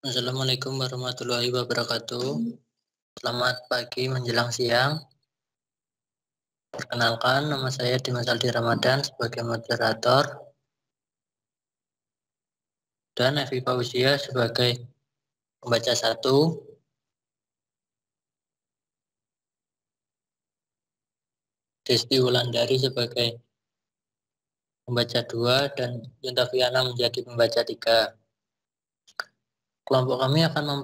Assalamualaikum warahmatullahi wabarakatuh. Selamat pagi menjelang siang. Perkenalkan, nama saya Dimas Aldi Ramadan sebagai moderator dan Evi Fauzia sebagai pembaca 1. Desti Wulandari sebagai pembaca 2 dan Yunta Viana menjadi pembaca 3. Kelompok kami akan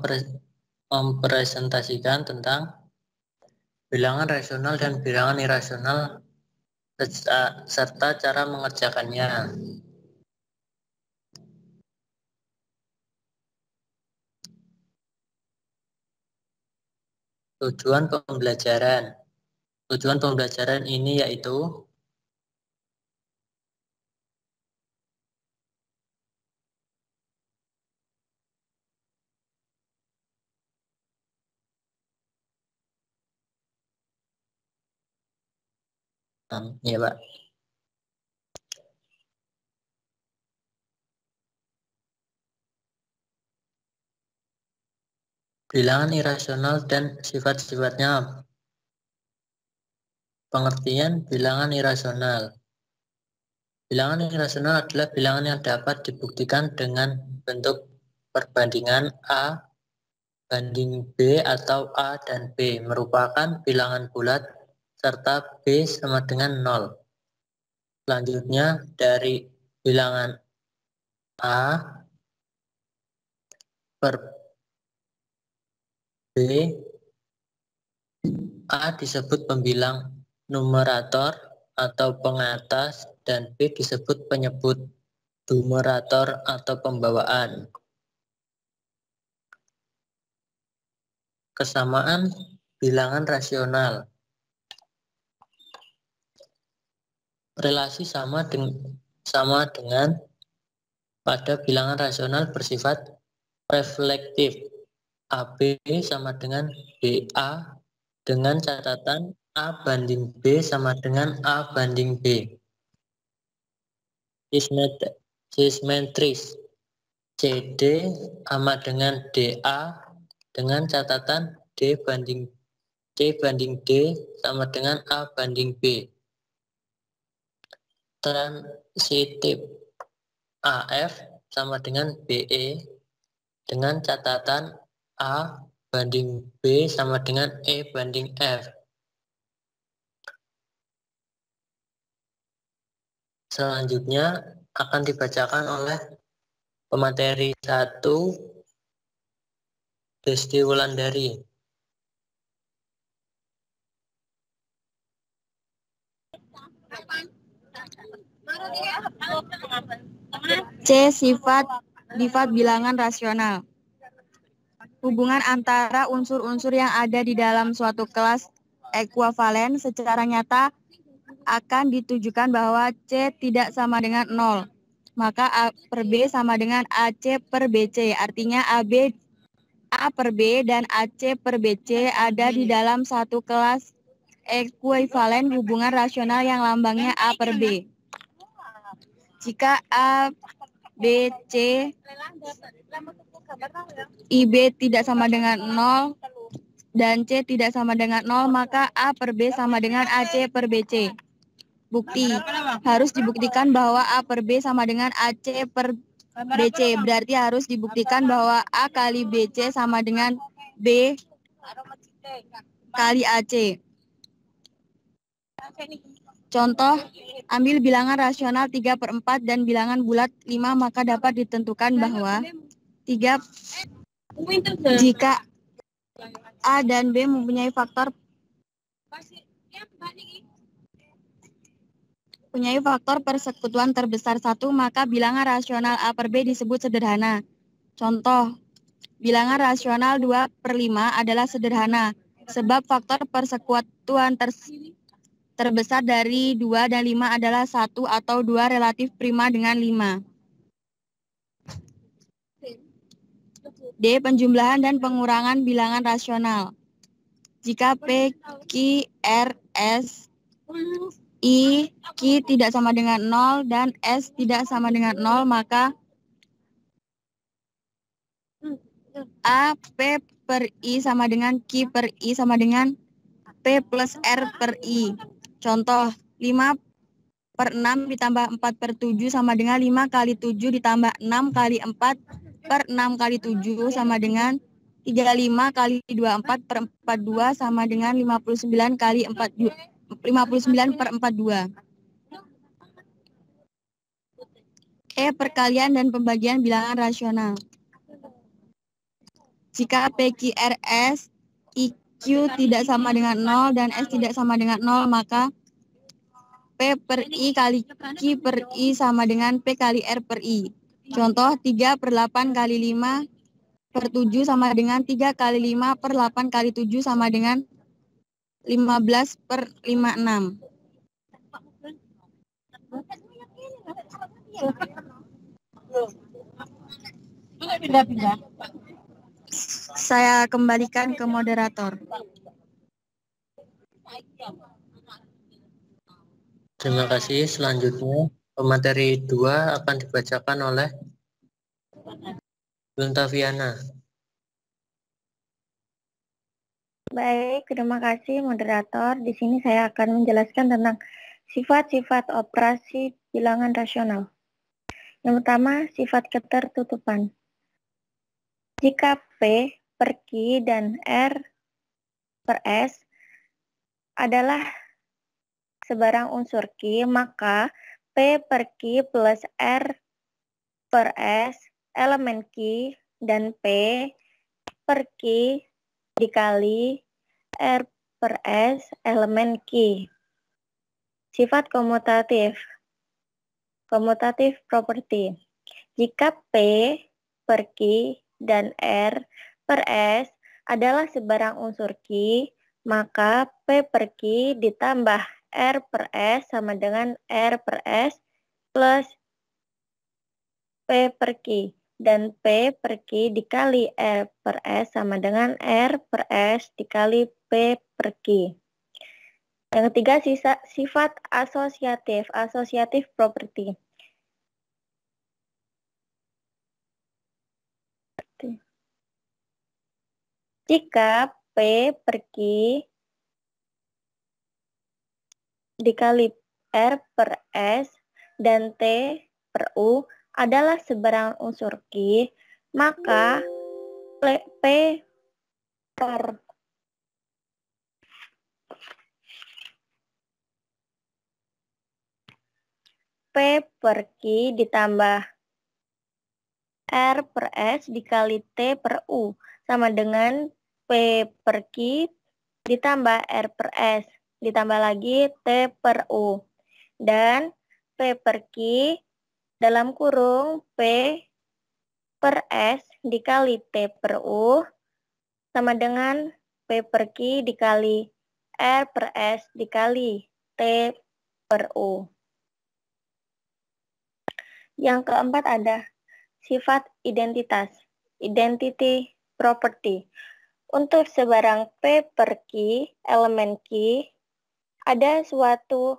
mempresentasikan tentang bilangan rasional dan bilangan irasional serta cara mengerjakannya. Tujuan pembelajaran ini yaitu ya Pak. Bilangan irasional dan sifat-sifatnya. Pengertian bilangan irasional. Bilangan irasional adalah bilangan yang dapat dibuktikan dengan bentuk perbandingan A banding B atau A dan B merupakan bilangan bulat serta B sama dengan 0. Selanjutnya dari bilangan A per B, A disebut pembilang numerator atau pengatas dan B disebut penyebut numerator atau pembawaan. Kesamaan bilangan rasional. Relasi sama dengan pada bilangan rasional bersifat reflektif. AB sama dengan BA dengan catatan A banding B sama dengan A banding B. Sismetris. CD sama dengan DA dengan catatan D banding C banding D sama dengan A banding B. Transitif. AF sama dengan BE dengan catatan A banding B sama dengan E banding F. Selanjutnya akan dibacakan oleh pemateri 1 Desti Wulandari. C. Sifat bilangan rasional. Hubungan antara unsur-unsur yang ada di dalam suatu kelas ekuivalen secara nyata akan ditujukan bahwa C tidak sama dengan 0. Maka A per B sama dengan AC per BC. Artinya A per B dan AC per BC ada di dalam satu kelas ekuivalen hubungan rasional yang lambangnya A per B. Jika A, B, C, IB tidak sama dengan 0 dan C tidak sama dengan 0, maka A per B sama dengan AC per BC. Bukti, harus dibuktikan bahwa A per B sama dengan AC per BC. Berarti harus dibuktikan bahwa A kali BC sama dengan B kali AC. Contoh, ambil bilangan rasional 3/4 dan bilangan bulat 5, maka dapat ditentukan bahwa jika A dan B mempunyai faktor persekutuan terbesar 1, maka bilangan rasional A per B disebut sederhana. Contoh, bilangan rasional 2/5 adalah sederhana, sebab faktor persekutuan terbesar dari 2 dan 5 adalah 1 atau 2 relatif prima dengan 5. D. Penjumlahan dan pengurangan bilangan rasional. Jika P, Q, R, S, I, Q tidak sama dengan 0 dan S tidak sama dengan 0, maka A, P per I sama dengan Q per I sama dengan P plus R per I. Contoh, 5 per 6 ditambah 4 per 7 sama dengan 5 kali 7 ditambah 6 kali 4 per 6 kali 7 sama dengan 35 kali 24 per 42 sama dengan 59 kali 59 per 42. E, perkalian dan pembagian bilangan rasional. Jika PQRS IQ tidak sama dengan 0 dan S tidak sama dengan 0, maka P per I kali Q per I sama dengan P kali R per I. Contoh, 3 per 8 kali 5 per 7 sama dengan 3 kali 5 per 8 kali 7 sama dengan 15 per 56. Saya kembalikan ke moderator. Terima kasih. Selanjutnya, materi 2 akan dibacakan oleh Luntaviana. Baik, terima kasih moderator. Di sini saya akan menjelaskan tentang sifat-sifat operasi bilangan rasional. Yang pertama, sifat ketertutupan. Jika P per Q dan R per S adalah sebarang unsur Q, maka P per Q plus R per S elemen Q dan P per Q dikali R per S elemen Q. Sifat komutatif. Komutatif property. Jika P per Q dan R per S adalah sebarang unsur Q, maka P per Q ditambah R per S sama dengan R per S plus P per Q. Dan P per Q dikali R per S sama dengan R per S dikali P per Q. Yang ketiga, sifat asosiatif, asosiatif property. Jika P per Q dikali R per S dan T per U adalah sebarang unsur Q, maka P per Q ditambah R per S dikali T per U sama dengan P per Q ditambah R per S ditambah lagi T per U. Dan P per Q dalam kurung P per S dikali T per U sama dengan P per Q dikali R per S dikali T per U. Yang keempat ada sifat identitas, identity property. Untuk sebarang P per Q, elemen Q, ada suatu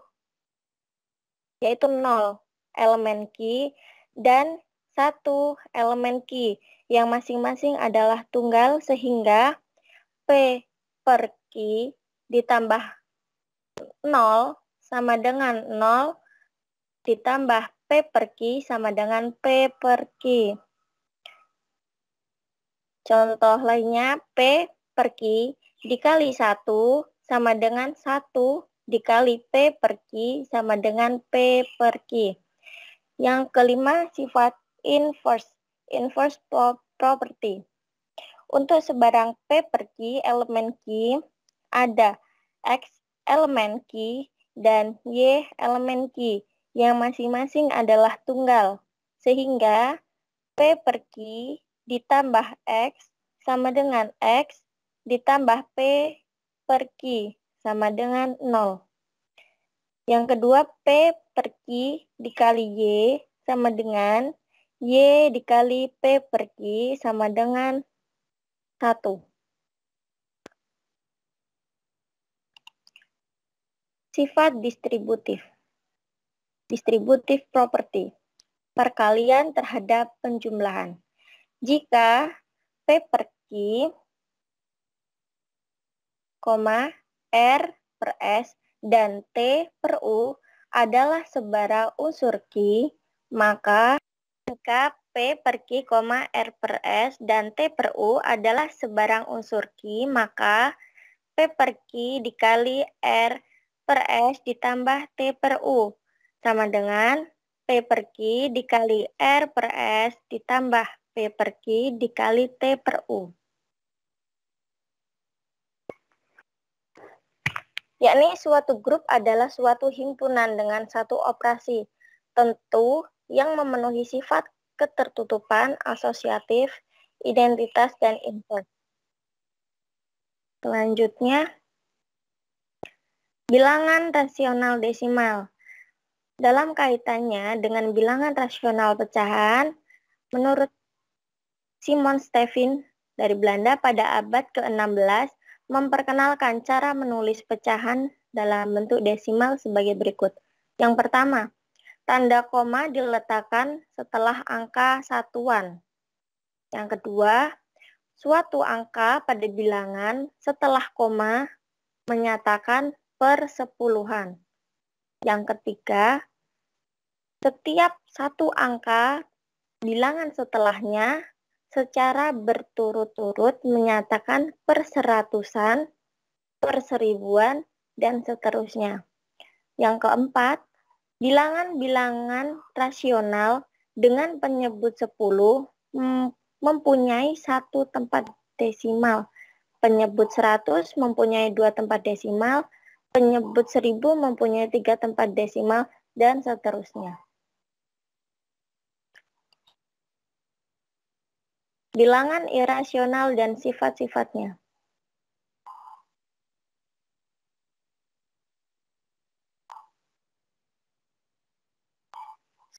yaitu 0 elemen Q dan 1 elemen Q yang masing-masing adalah tunggal, sehingga P per Q ditambah 0 sama dengan 0 ditambah P per Q sama dengan P per Q. Contoh lainnya, P per Q dikali 1 sama dengan 1 dikali P per Q sama dengan P per Q. Yang kelima, sifat inverse, inverse property. Untuk sebarang P per Q, elemen Q, ada X elemen Q dan Y elemen Q yang masing-masing adalah tunggal, sehingga P per Q ditambah X sama dengan X ditambah P per Q sama dengan 0. Yang kedua, P per Q dikali Y sama dengan Y dikali P per Q sama dengan 1. Sifat distributif. Distributif property. Perkalian terhadap penjumlahan. Jika P per Q, R per S, dan T per U adalah sebarang unsur Q, maka jika P per Q, R per S, dan T per U adalah sebarang unsur Q, maka P per Q dikali R per S ditambah T per U sama dengan P per Q dikali R per S ditambah P per Q dikali T per U. Yakni suatu grup adalah suatu himpunan dengan satu operasi tentu yang memenuhi sifat ketertutupan, asosiatif, identitas, dan invers. Selanjutnya, bilangan rasional desimal. Dalam kaitannya dengan bilangan rasional pecahan, menurut Simon Stevin dari Belanda pada abad ke-16 memperkenalkan cara menulis pecahan dalam bentuk desimal sebagai berikut. Yang pertama, tanda koma diletakkan setelah angka satuan. Yang kedua, suatu angka pada bilangan setelah koma menyatakan persepuluhan. Yang ketiga, setiap satu angka bilangan setelahnya secara berturut-turut menyatakan perseratusan, perseribuan, dan seterusnya. Yang keempat, bilangan-bilangan rasional dengan penyebut 10 mempunyai satu tempat desimal. Penyebut 100 mempunyai 2 tempat desimal, penyebut 1000 mempunyai 3 tempat desimal, dan seterusnya. Bilangan irasional dan sifat-sifatnya.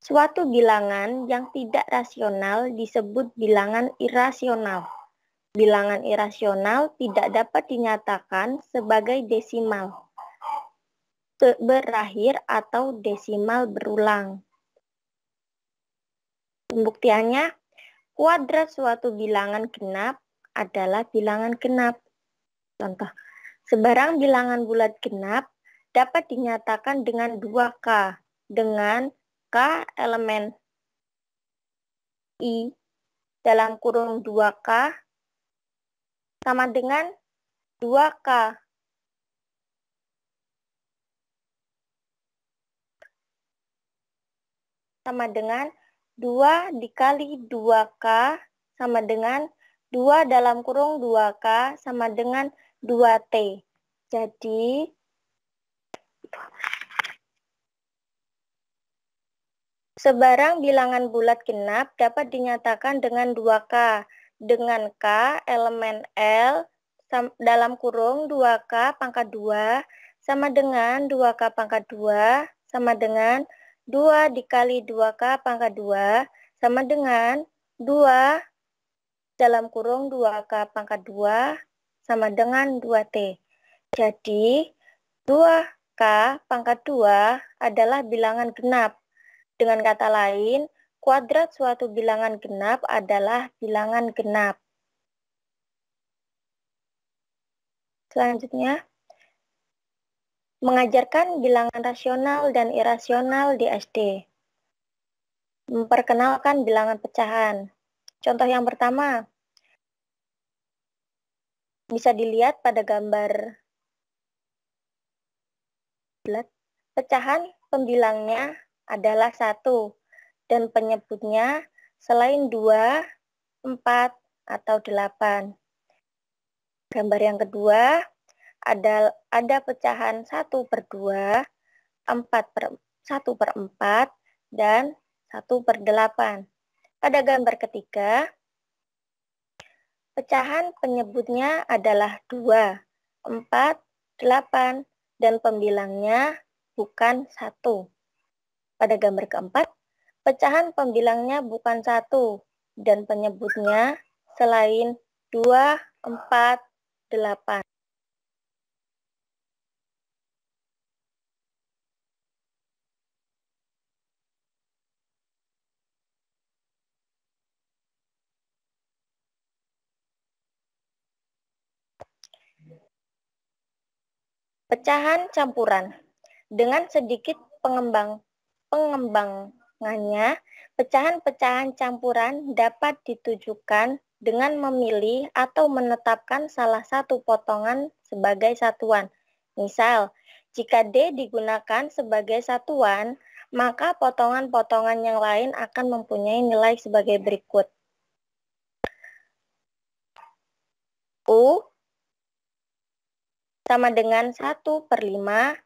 Suatu bilangan yang tidak rasional disebut bilangan irasional. Bilangan irasional tidak dapat dinyatakan sebagai desimal berakhir atau desimal berulang. Pembuktiannya, kuadrat suatu bilangan genap adalah bilangan genap. Contoh, sebarang bilangan bulat genap dapat dinyatakan dengan 2K, dengan K elemen I dalam kurung 2K sama dengan 2K sama dengan 2 dikali 2K sama dengan 2 dalam kurung 2K sama dengan 2T. Jadi, sebarang bilangan bulat genap dapat dinyatakan dengan 2K, dengan K elemen L dalam kurung 2K pangkat 2 sama dengan 2K pangkat 2 sama dengan 2 dikali 2K pangkat 2 sama dengan 2 dalam kurung 2K pangkat 2 sama dengan 2T. Jadi, 2K pangkat 2 adalah bilangan genap. Dengan kata lain, kuadrat suatu bilangan genap adalah bilangan genap. Selanjutnya, mengajarkan bilangan rasional dan irasional di SD. Memperkenalkan bilangan pecahan. Contoh yang pertama, bisa dilihat pada gambar pecahan pembilangnya adalah 1 dan penyebutnya selain 2, 4, atau 8. Gambar yang kedua, ada pecahan 1 per 2, 1 per 4, dan 1 per 8. Pada gambar ketiga, pecahan penyebutnya adalah 2, 4, 8, dan pembilangnya bukan 1. Pada gambar keempat, pecahan pembilangnya bukan 1, dan penyebutnya selain 2, 4, 8. Pecahan campuran. Dengan sedikit pengembangannya, pecahan-pecahan campuran dapat ditujukan dengan memilih atau menetapkan salah satu potongan sebagai satuan. Misal, jika D digunakan sebagai satuan, maka potongan-potongan yang lain akan mempunyai nilai sebagai berikut. U sama dengan 1/5,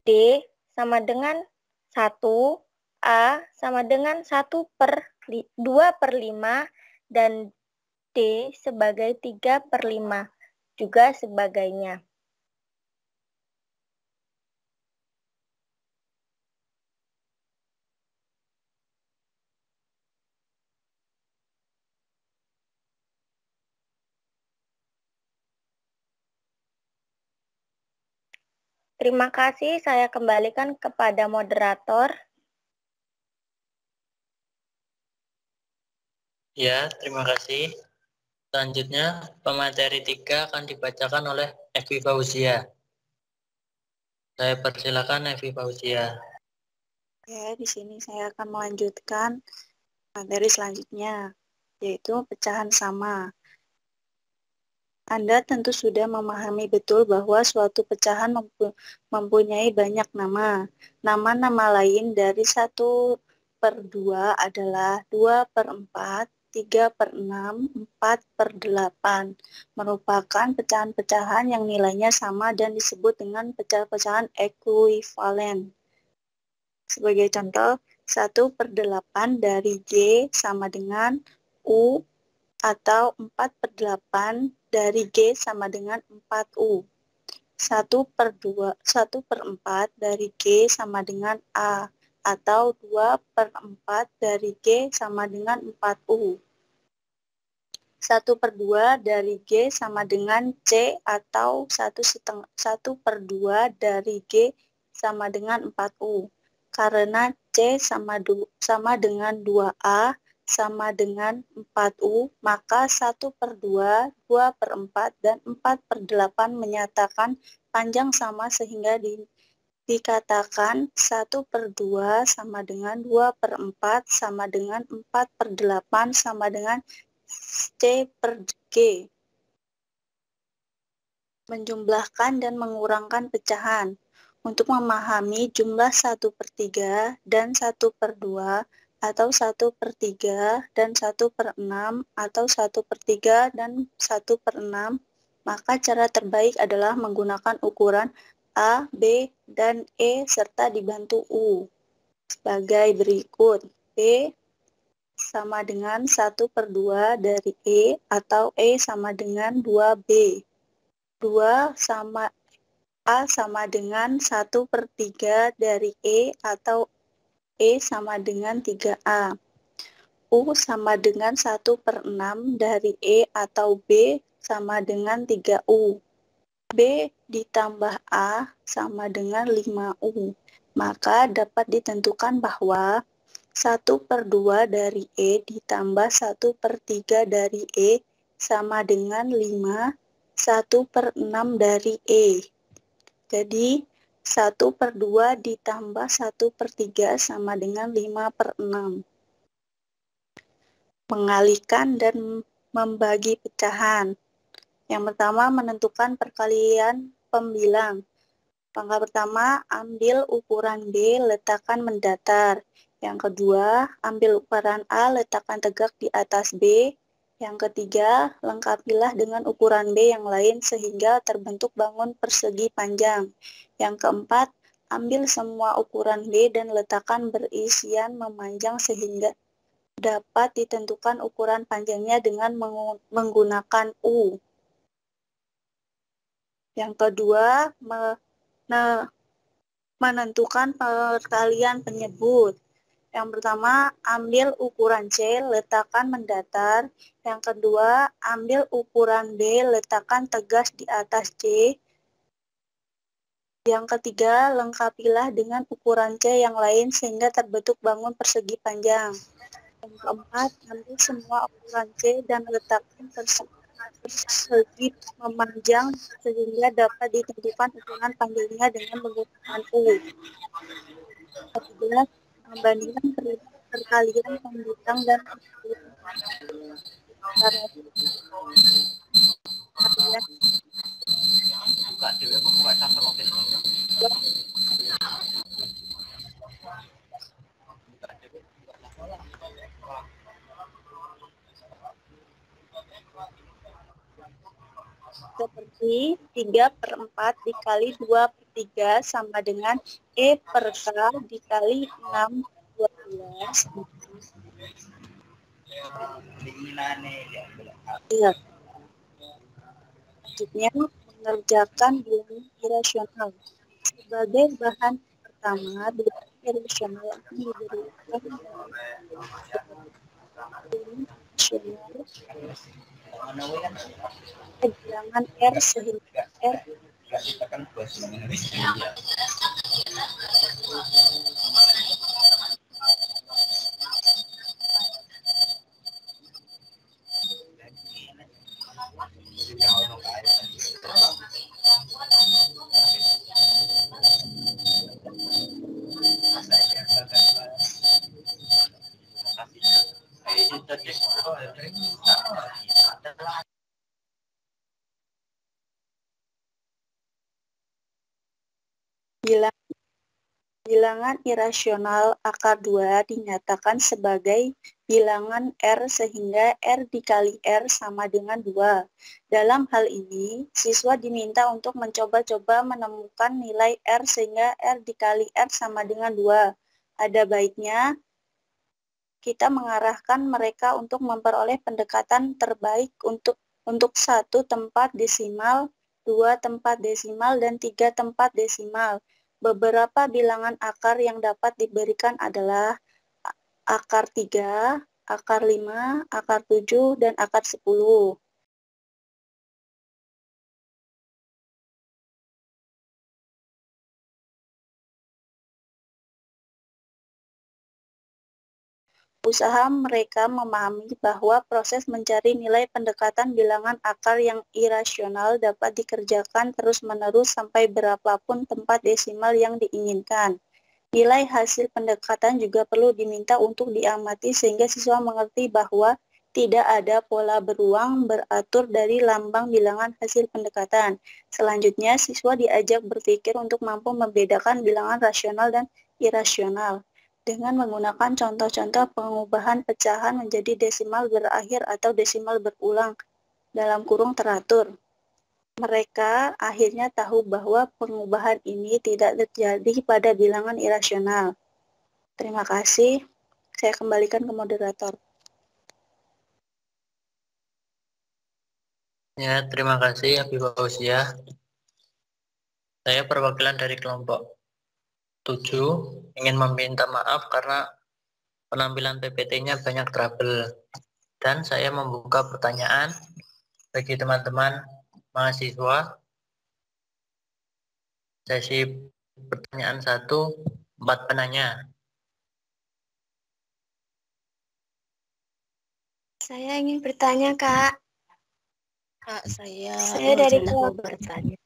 D sama dengan 1, A sama dengan 2/5, dan D sebagai 3/5, juga sebagainya. Terima kasih, saya kembalikan kepada moderator. Ya, terima kasih. Selanjutnya, pemateri 3 akan dibacakan oleh Evi Fauzia. Saya persilakan Evi Fauzia. Ya, di sini saya akan melanjutkan materi selanjutnya, yaitu pecahan sama. Anda tentu sudah memahami betul bahwa suatu pecahan mempunyai banyak nama. Nama-nama lain dari 1/2 adalah 2/4, 3/6, 4/8, merupakan pecahan-pecahan yang nilainya sama dan disebut dengan pecahan-pecahan ekuivalen. Sebagai contoh, 1/8 dari G sama dengan U, atau 4/8 dari G sama dengan 4U. 1/4 dari G sama dengan A, atau 2/4 dari G sama dengan 4U. 1/2 dari G sama dengan C, atau 1/2 dari G sama dengan 4U. Karena C sama dengan 2A sama dengan 4U, maka 1/2, 2/4, dan 4/8 menyatakan panjang sama sehingga dikatakan 1/2 sama dengan 2/4 sama dengan 4/8 sama dengan C/G. Menjumlahkan dan mengurangkan pecahan. Untuk memahami jumlah 1/3 dan 1/2, atau 1/3 dan 1/6, atau 1/3 dan 1/6, maka cara terbaik adalah menggunakan ukuran A, B, dan E serta dibantu U. Sebagai berikut. B sama dengan 1/2 dari E, atau E sama dengan 2B. 2 sama A sama dengan 1/3 dari E, atau E sama dengan 3A. U sama dengan 1/6 dari E, atau B sama dengan 3U. B ditambah A sama dengan 5U. Maka dapat ditentukan bahwa 1/2 dari E ditambah 1/3 dari E sama dengan 5, 1/6 dari E. Jadi, 1/2 ditambah 1/3 sama dengan 5/6. Mengalihkan dan membagi pecahan. Yang pertama, menentukan perkalian pembilang. Langkah pertama, ambil ukuran B, letakkan mendatar. Yang kedua, ambil ukuran A, letakkan tegak di atas B. Yang ketiga, lengkapilah dengan ukuran B yang lain sehingga terbentuk bangun persegi panjang. Yang keempat, ambil semua ukuran B dan letakkan berisian memanjang sehingga dapat ditentukan ukuran panjangnya dengan menggunakan U. Yang kedua, menentukan perkalian penyebut. Yang pertama, ambil ukuran C, letakkan mendatar. Yang kedua, ambil ukuran B, letakkan tegas di atas C. Yang ketiga, lengkapilah dengan ukuran C yang lain sehingga terbentuk bangun persegi panjang. Yang keempat, ambil semua ukuran C dan letakkan persegi memanjang sehingga dapat ditentukan ukuran panjangnya dengan menggunakan U. 14. Membandingkan perkalian pembentang dan perkalian seperti 3/4 dikali 2/3 sama dengan E per K dikali 6/12. Iya. Selanjutnya, mengerjakan bilangan irasional. Sebagai bahan pertama, bilangan irasional akan diberikan bilangan R sehingga R bilangan irasional akar 2 dinyatakan sebagai bilangan R sehingga R dikali R sama dengan 2. Dalam hal ini, siswa diminta untuk mencoba-coba menemukan nilai R sehingga R dikali R sama dengan 2. Ada baiknya kita mengarahkan mereka untuk memperoleh pendekatan terbaik untuk 1 tempat desimal, 2 tempat desimal, dan 3 tempat desimal. Beberapa bilangan akar yang dapat diberikan adalah akar 3, akar 5, akar 7, dan akar 10. Usaha mereka memahami bahwa proses mencari nilai pendekatan bilangan akar yang irasional dapat dikerjakan terus-menerus sampai berapapun tempat desimal yang diinginkan. Nilai hasil pendekatan juga perlu diminta untuk diamati sehingga siswa mengerti bahwa tidak ada pola beruang beratur dari lambang bilangan hasil pendekatan. Selanjutnya, siswa diajak berpikir untuk mampu membedakan bilangan rasional dan irasional dengan menggunakan contoh-contoh pengubahan pecahan menjadi desimal berakhir atau desimal berulang dalam kurung teratur. Mereka akhirnya tahu bahwa pengubahan ini tidak terjadi pada bilangan irasional. Terima kasih. Saya kembalikan ke moderator. Ya, terima kasih Habibah Fauzia. Saya perwakilan dari kelompok 7 ingin meminta maaf karena penampilan PPT-nya banyak trouble. Dan saya membuka pertanyaan bagi teman-teman mahasiswa. Sesi pertanyaan 1, 4 penanya. Saya ingin bertanya, Kak. Kak, saya dari mau bertanya.